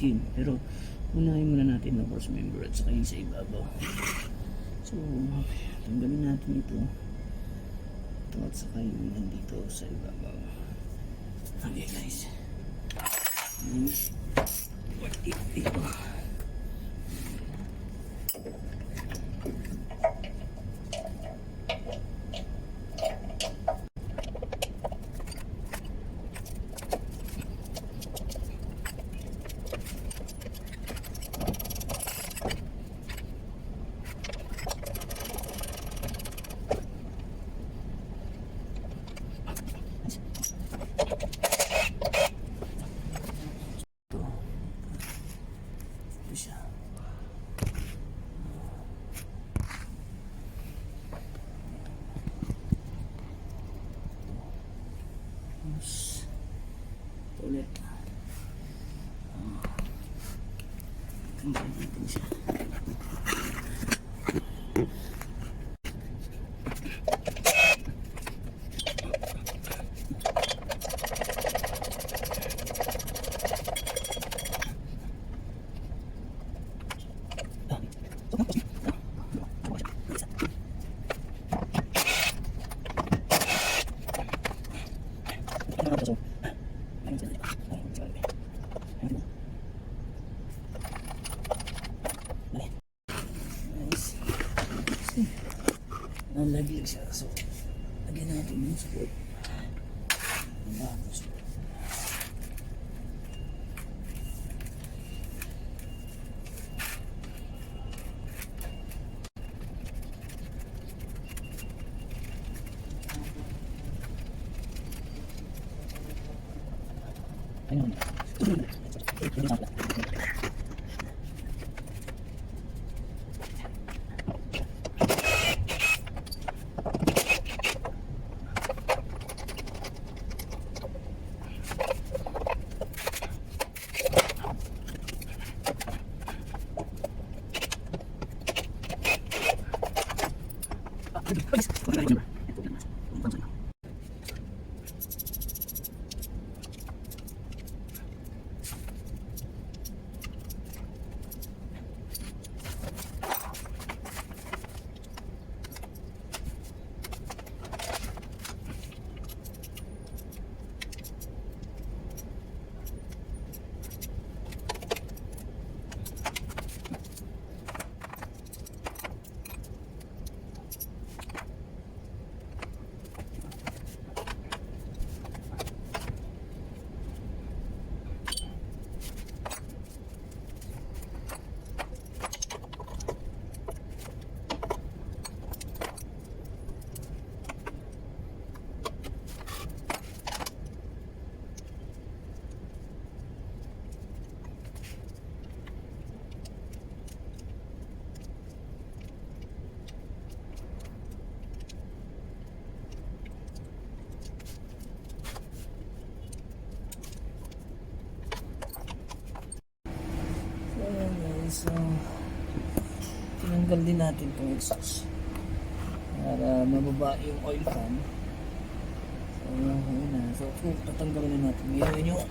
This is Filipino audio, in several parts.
skin. Pero unahin muna natin ng horse member at saka yung sa ibabaw. So tanggalin natin ito at saka yung nandito sa ibabaw. Okay guys, ito siya. Ulit. Tingnan natin siya. Nalaglag siya, so lagyan natin yung support. Ayun. So, tinanggal din natin itong exhaust para mababa yung oil pan. So, yun na. So, tatanggalin na natin. Ngayon yung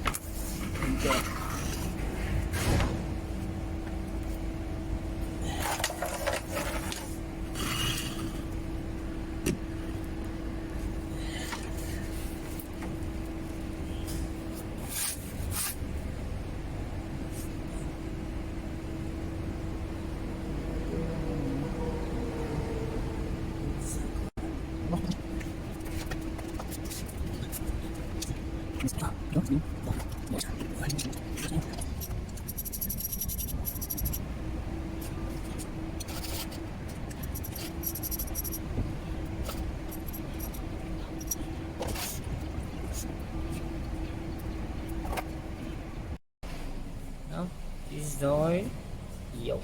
this is the oil. Yo.